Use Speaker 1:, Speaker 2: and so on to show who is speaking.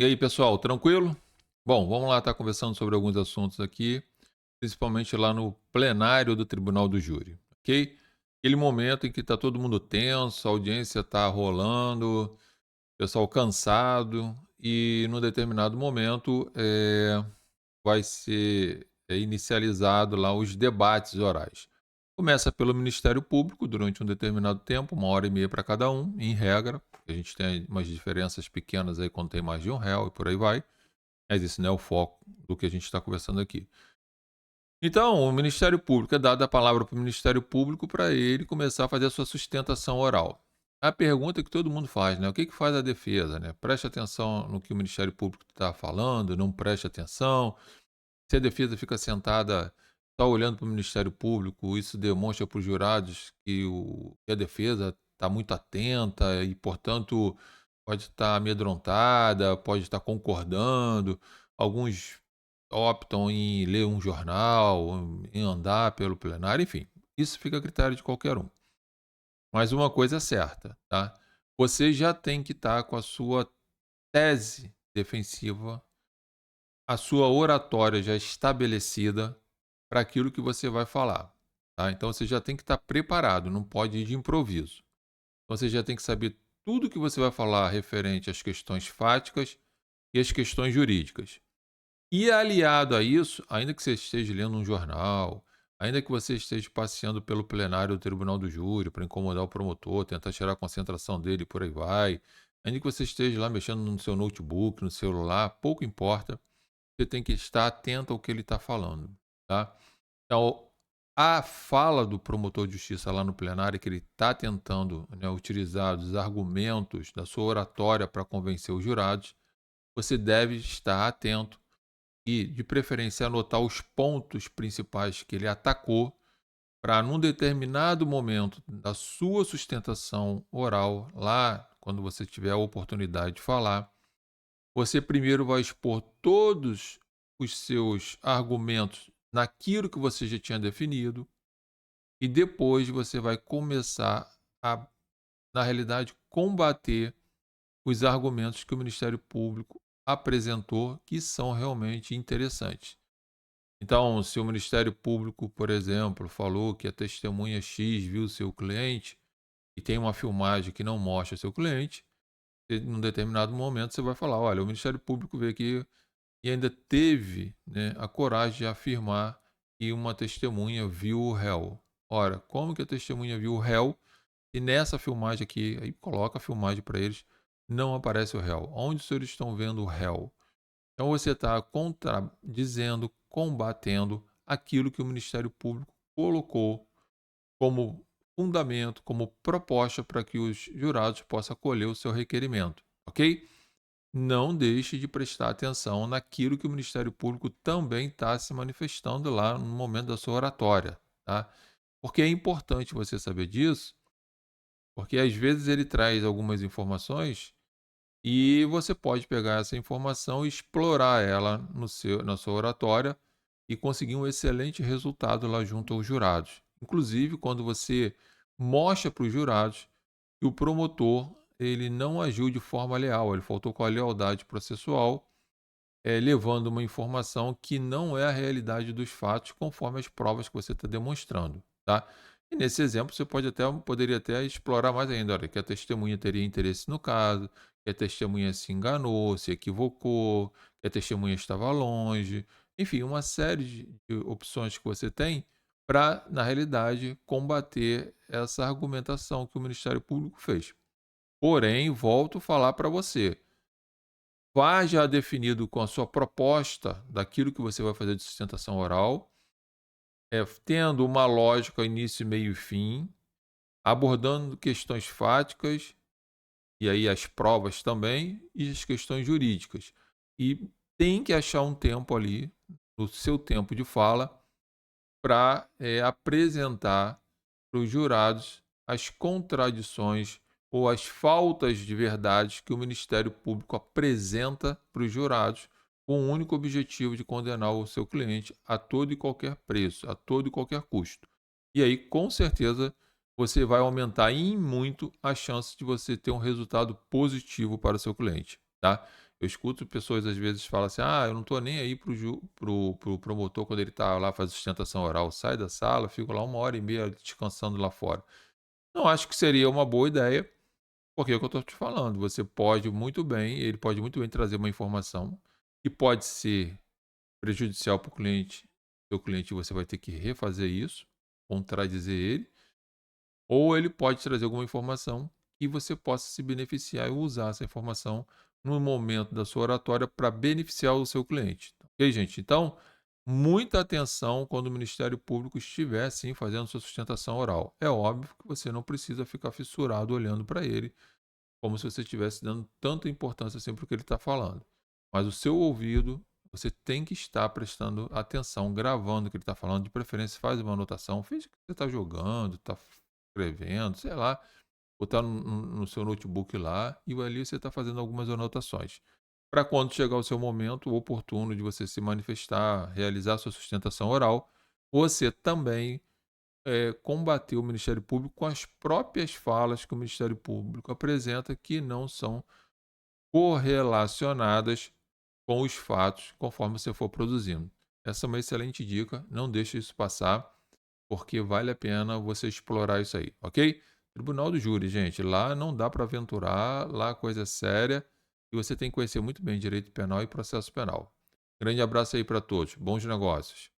Speaker 1: E aí, pessoal, tranquilo? Bom, vamos lá estar conversando sobre alguns assuntos aqui, principalmente lá no plenário do Tribunal do Júri, ok? Aquele momento em que está todo mundo tenso, a audiência está rolando, o pessoal cansado, e num determinado momento vai ser inicializado lá os debates orais. Começa pelo Ministério Público durante um determinado tempo, 1 hora e meia para cada um, em regra. A gente tem umas diferenças pequenas aí quando tem mais de um réu e por aí vai. Mas esse não é o foco do que a gente está conversando aqui. Então, o Ministério Público é dada a palavra para o Ministério Público para ele começar a fazer a sua sustentação oral. A pergunta que todo mundo faz, né? O que faz a defesa, né? Preste atenção no que o Ministério Público está falando, não preste atenção. Se a defesa fica sentada só olhando para o Ministério Público, isso demonstra para os jurados que a defesa está muito atenta e, portanto, pode estar amedrontada, pode estar concordando. Alguns optam em ler um jornal, em andar pelo plenário, enfim. Isso fica a critério de qualquer um. Mas uma coisa é certa, tá? Você já tem que estar com a sua tese defensiva, a sua oratória já estabelecida para aquilo que você vai falar, tá? Então você já tem que estar preparado, não pode ir de improviso. Então você já tem que saber tudo que você vai falar referente às questões fáticas e às questões jurídicas. E aliado a isso, ainda que você esteja lendo um jornal, ainda que você esteja passeando pelo plenário do Tribunal do Júri para incomodar o promotor, tentar tirar a concentração dele e por aí vai, ainda que você esteja lá mexendo no seu notebook, no celular, pouco importa, você tem que estar atento ao que ele está falando, tá? Então, a fala do promotor de justiça lá no plenário, que ele está tentando, né, utilizar os argumentos da sua oratória para convencer os jurados, você deve estar atento e, de preferência, anotar os pontos principais que ele atacou para, num determinado momento da sua sustentação oral, lá, quando você tiver a oportunidade de falar, você primeiro vai expor todos os seus argumentos naquilo que você já tinha definido e depois você vai começar a, na realidade, combater os argumentos que o Ministério Público apresentou que são realmente interessantes. Então, se o Ministério Público, por exemplo, falou que a testemunha X viu seu cliente e tem uma filmagem que não mostra seu cliente, num determinado momento você vai falar: olha, o Ministério Público veio aqui e ainda teve, né, a coragem de afirmar que uma testemunha viu o réu. Ora, como que a testemunha viu o réu e nessa filmagem aqui, aí coloca a filmagem para eles, não aparece o réu? Onde os senhores estão vendo o réu? Então você está contradizendo, combatendo aquilo que o Ministério Público colocou como fundamento, como proposta para que os jurados possam acolher o seu requerimento, ok? Não deixe de prestar atenção naquilo que o Ministério Público também está se manifestando lá no momento da sua oratória, tá? Porque é importante você saber disso, porque às vezes ele traz algumas informações e você pode pegar essa informação e explorar ela na sua oratória e conseguir um excelente resultado lá junto aos jurados. Inclusive, quando você mostra para os jurados que o promotor ele não agiu de forma leal, ele faltou com a lealdade processual, levando uma informação que não é a realidade dos fatos, conforme as provas que você está demonstrando, tá? E nesse exemplo você poderia até explorar mais ainda, olha, que a testemunha teria interesse no caso, que a testemunha se enganou, se equivocou, que a testemunha estava longe, enfim, uma série de opções que você tem para, na realidade, combater essa argumentação que o Ministério Público fez. Porém, volto a falar para você, vá já definido com a sua proposta daquilo que você vai fazer de sustentação oral, tendo uma lógica início, meio e fim, abordando questões fáticas, e aí as provas também, e as questões jurídicas. E tem que achar um tempo ali, no seu tempo de fala, para apresentar para os jurados as contradições ou as faltas de verdade que o Ministério Público apresenta para os jurados, com o único objetivo de condenar o seu cliente a todo e qualquer preço, a todo e qualquer custo. E aí, com certeza, você vai aumentar em muito a chance de você ter um resultado positivo para o seu cliente. tá? Eu escuto pessoas às vezes falam assim: "Ah, eu não tô nem aí pro promotor quando ele tá lá faz sustentação oral, sai da sala, fico lá 1h30 descansando lá fora". Não acho que seria uma boa ideia, porque é o que eu tô te falando, você pode muito bem ele pode muito bem trazer uma informação que pode ser prejudicial para o cliente, seu cliente você vai ter que refazer isso, contradizer ele, ou ele pode trazer alguma informação que você possa se beneficiar e usar essa informação no momento da sua oratória para beneficiar o seu cliente. Ok, gente? Então, muita atenção quando o Ministério Público estiver, sim, fazendo sua sustentação oral. É óbvio que você não precisa ficar fissurado olhando para ele, como se você estivesse dando tanta importância assim para o que ele está falando. Mas o seu ouvido, você tem que estar prestando atenção, gravando o que ele está falando, de preferência faz uma anotação, finge que você está jogando, está escrevendo, sei lá, botar no seu notebook lá e ali você está fazendo algumas anotações. Para quando chegar o seu momento oportuno de você se manifestar, realizar sua sustentação oral, você também combater o Ministério Público com as próprias falas que o Ministério Público apresenta que não são correlacionadas com os fatos conforme você for produzindo. Essa é uma excelente dica, não deixe isso passar, porque vale a pena você explorar isso aí, ok? Tribunal do Júri, gente, lá não dá para aventurar, lá a coisa é séria e você tem que conhecer muito bem direito penal e processo penal. Grande abraço aí para todos, bons negócios.